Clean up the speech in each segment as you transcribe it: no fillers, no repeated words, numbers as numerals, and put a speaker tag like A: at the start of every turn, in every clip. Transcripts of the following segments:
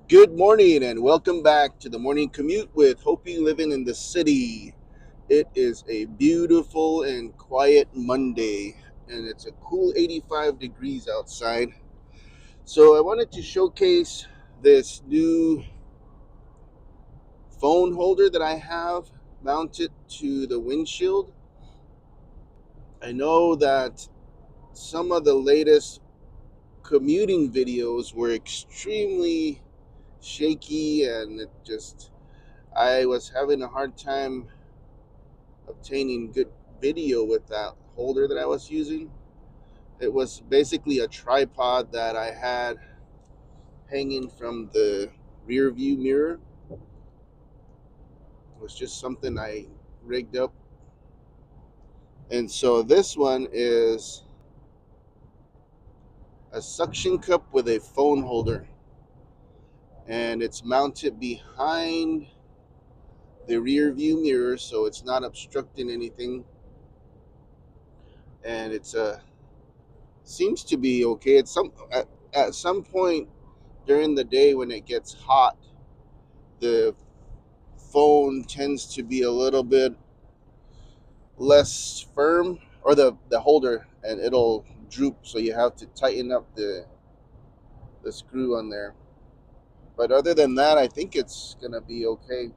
A: Good morning and welcome back to the Morning Commute with Hopi living in the city. It is a beautiful and quiet Monday and it's a cool 85 degrees outside. So I wanted to showcase this new phone holder that I have mounted to the windshield. I know that some of the latest commuting videos were extremely shaky and I was having a hard time obtaining good video with that holder that I was using. It was basically a tripod that I had hanging from the rear view mirror. It was just something I rigged up. And so this one is a suction cup with a phone holder. And it's mounted behind the rear view mirror so it's not obstructing anything. And it's a seems to be okay. At some point during the day when it gets hot, the phone tends to be a little bit less firm, or the holder, and it'll droop. So you have to tighten up the screw on there. But other than that, I think it's gonna be okay.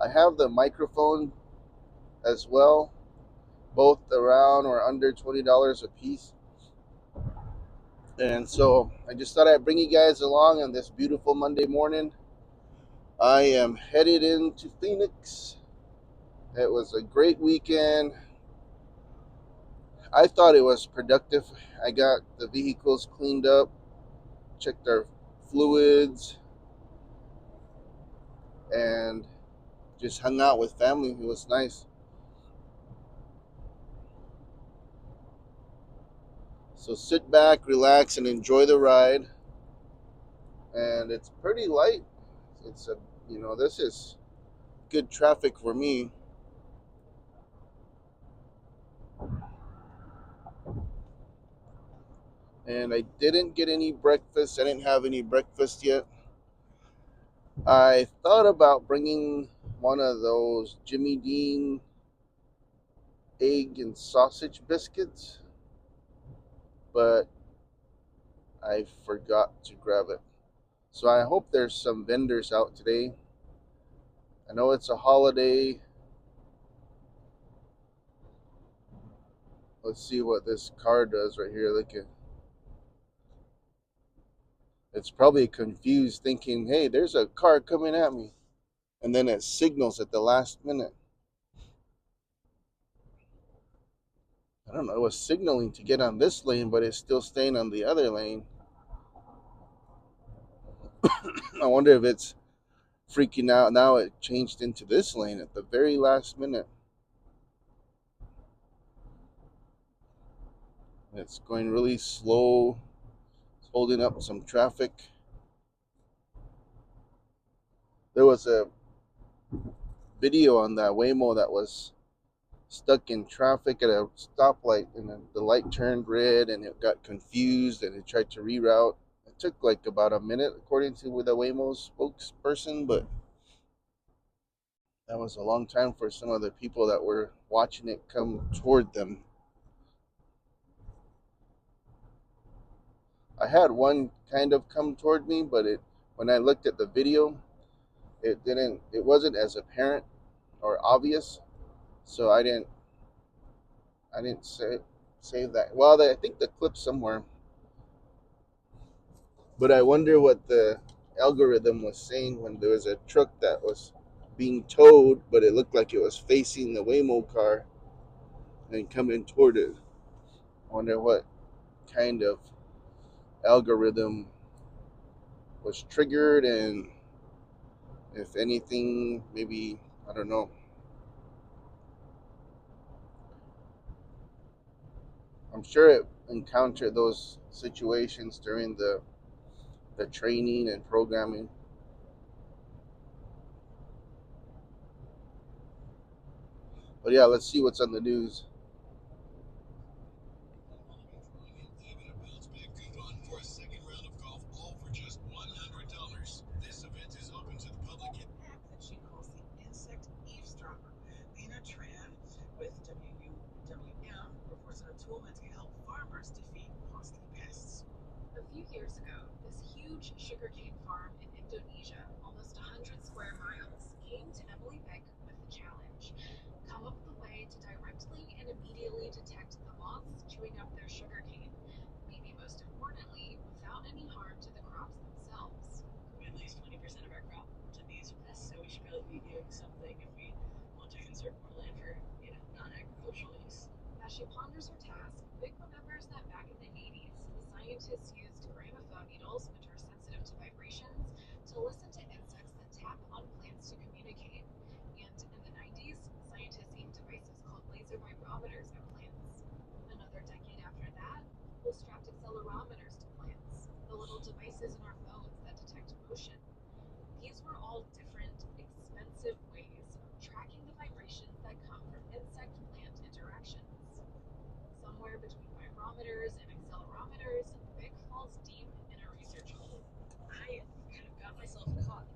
A: I have the microphone as well, both around or under $20 a piece. And so I just thought I'd bring you guys along on this beautiful Monday morning. I am headed into Phoenix. It was a great weekend. I thought it was productive. I got the vehicles cleaned up, checked their fluids, and just hung out with family. It was nice. So sit back, relax, and enjoy the ride. And it's pretty light. It's a, this is good traffic for me. And I didn't get any breakfast. I didn't have any breakfast yet. I thought about bringing one of those Jimmy Dean egg and sausage biscuits, but I forgot to grab it. So I hope there's some vendors out today. I know it's a holiday. Let's see what this car does right here. Look at it's probably confused thinking, "Hey, there's a car coming at me." And then it signals at the last minute. I don't know, it was signaling to get on this lane, but it's still staying on the other lane. I wonder if it's freaking out now it changed into this lane at the very last minute. It's going really slow. It's holding up some traffic. There was a video on that Waymo that was stuck in traffic at a stoplight, and then the light turned red and it got confused and it tried to reroute. It took like about a minute according to the Waymo spokesperson, but that was a long time for some of the people that were watching it come toward them. I had one kind of come toward me, but it when I looked at the video, it wasn't as apparent or obvious, so I didn't save that. Well, I think the clip somewhere, but I wonder what the algorithm was saying when there was a truck that was being towed, but it looked like it was facing the Waymo car and coming toward it. I wonder what kind of algorithm was triggered, and if anything, maybe, I don't know. I'm sure it encountered those situations during the training and programming. But yeah, let's see what's on the news.
B: huge sugarcane farm in Indonesia, almost 100 square miles, came to Emily Beck with the challenge: come up with a way to directly and immediately detect the moths chewing up their sugarcane, maybe most importantly, without any harm to the crops themselves.
C: We lose 20% of our crop to these pests, so we should probably be doing something if we want to conserve more land for, non-agricultural use.
B: As she ponders her task, Vic remembers that back in the 80s, scientists used gramophone needles, which are sensitive to vibrations, to listen to insects that tap on plants to communicate. And in the 90s, scientists aimed devices called laser vibrometers at plants. Another decade after that, people strapped accelerometers to plants, the little devices in our phones that detect motion. These were all different, expensive ways of tracking the vibrations that come from insect-plant interactions. Somewhere between vibrometers and accelerometers, Vic falls deep in a research hole.
C: I kind of got myself caught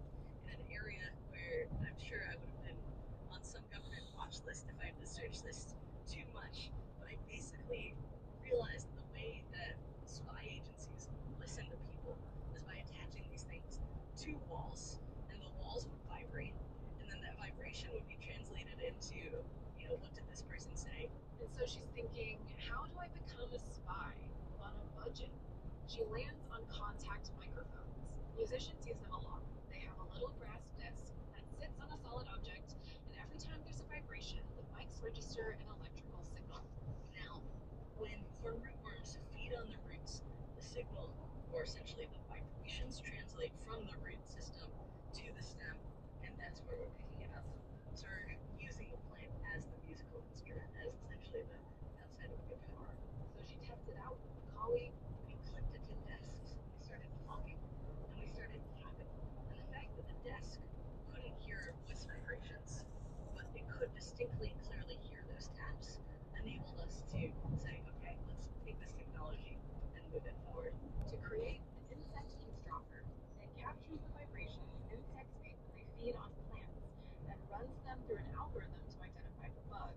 C: in an area where I'm sure I would have been on some government watch list if I had researched this too much. But I basically realized the way that spy agencies listen to people is by attaching these things to walls, and the walls would vibrate, and then that vibration would be translated into, what did this person say?
B: And so she's thinking, how do I become a spy on a budget? She lands on contact microphones. Musicians use them a lot. They have a little brass disc that sits on a solid object, and every time there's a vibration, the mics register an electrical signal.
C: Now, when corn rootworms feed on the roots, the signal, or essentially the vibrations, translate from the root system to the stem, and that's where we're picking it up. So we're using the plant as the musical instrument, as essentially the outside of a guitar.
B: So she tested out with a colleague.
C: We clicked it to desks, we started talking, and we started tapping. And the fact that the desk couldn't hear voice vibrations, but it could distinctly and clearly hear those taps, enabled us to say, okay, let's take this technology and move it forward.
B: To create an insect eavesdropper that captures the vibrations insects make when they feed on plants and runs them through an algorithm to identify the bug.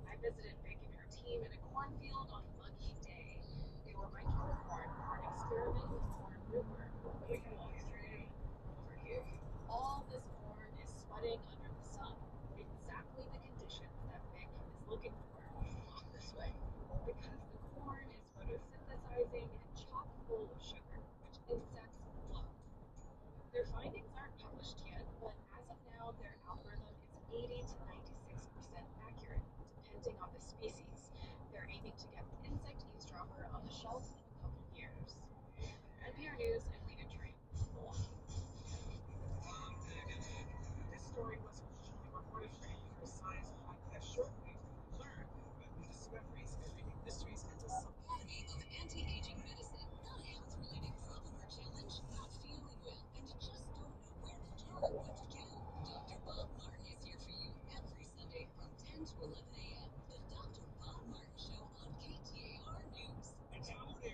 B: I visited Vic and her team in a cornfield on a muggy day. They were miking the corn for an experiment with corn rootworm.
C: We can walk through over here.
B: All this corn is spudding under the sun, exactly the conditions that Vic is looking for.
C: Walk this way.
B: Because the corn is photosynthesizing and chock full of sugar, which insects love. Their findings aren't published yet, but as of now, their algorithm is 80 to 96% accurate, depending on the species. They're aiming to get the insect eavesdropper on the shelf in a couple years. NPR News, I'm Lena Tran.
D: This story was originally reported for NPR Science Podcast Shortwave. Learn about new discoveries and reading mysteries into some.
E: The aim of anti-aging medicine, not a health-related problem or challenge, not feeling well, and you just don't know where to turn or what to do. Dr. Bob Martin is here for you every Sunday from 10 to 11 a.m. The Dr. Bob Martin Show on KTAR News.
D: It's out there.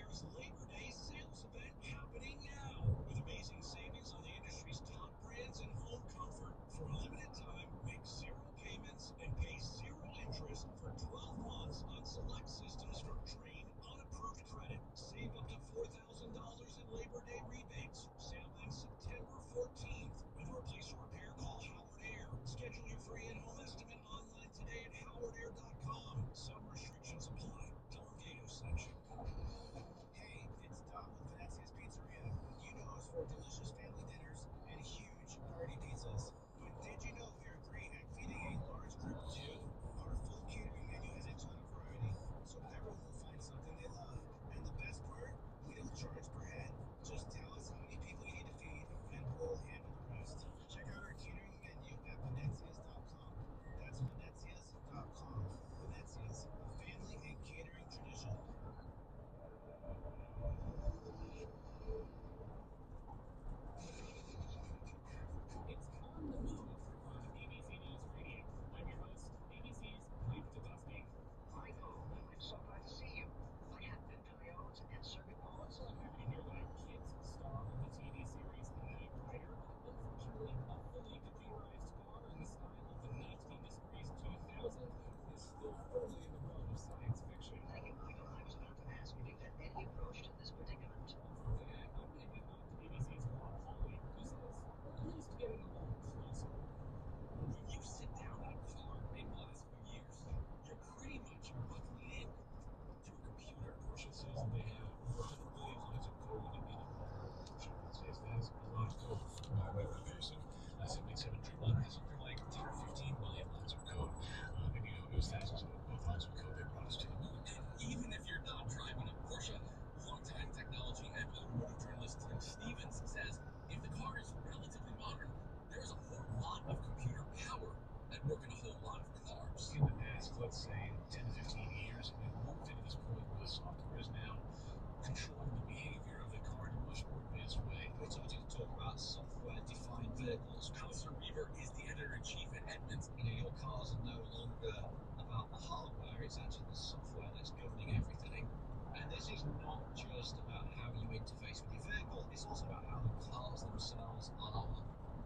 E: themselves off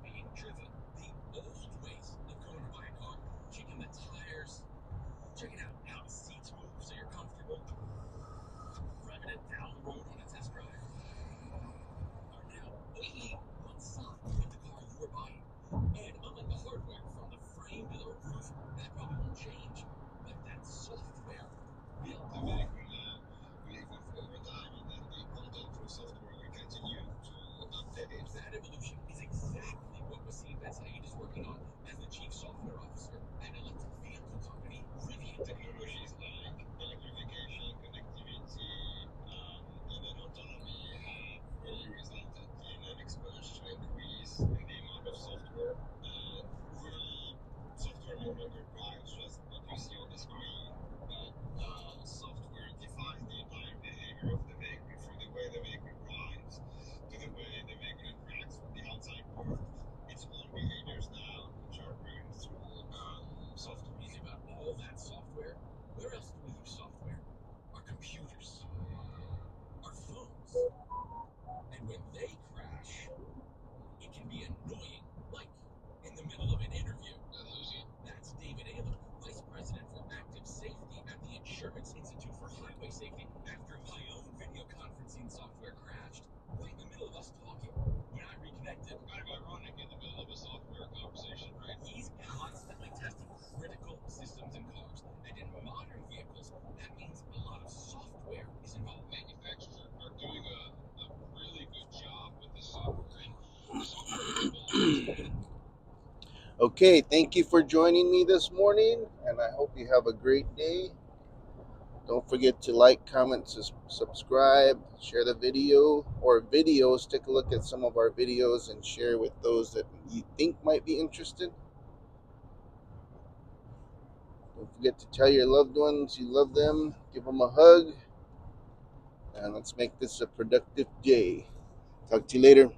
E: being driven the old ways of going to buy a car. Checking the tires, checking out how the seats move so you're comfortable, driving it down the road on a test drive, are now only one side of the car you're buying. And unlike the hardware from the frame to the roof, that probably won't change, but that software will.
F: The vehicle will evolve over time, and then the content through software will continue to update.
E: That evolution is exactly what Wasim Ben Said is working on as the chief software officer at an electric vehicle company, Rivian.
F: Technologies like electrification, connectivity, even autonomy have really resulted in an exponential increase in the amount of software. Really, software no longer drives just what you see on the screen, but software defines the entire behavior of the vehicle, from the way the vehicle drives to the way the vehicle interacts with the outside world. Its own behaviors now, which are run through software.
E: Easy about all that software. Where else do we use software? Our computers, our phones. And when they crash, it can be annoying, like in the middle of an interview. I lose you. That's David Ayler, Vice President for Active Safety at the Insurance Institute for Highway Safety, after my own video conferencing software crashed right in the middle of us talking. When I reconnected,
F: Kind of ironic in the middle of a software conversation, right?
E: he's constantly testing critical systems in cars. And in modern vehicles, that means a lot of software is involved.
F: Manufacturers are doing a really good job with the software, and the software is involved.
A: Okay, thank you for joining me this morning, and I hope you have a great day. Don't forget to like, comment, subscribe, share the video or videos. Take a look at some of our videos and share with those that you think might be interested. Don't forget to tell your loved ones you love them, give them a hug, and let's make this a productive day. Talk to you later.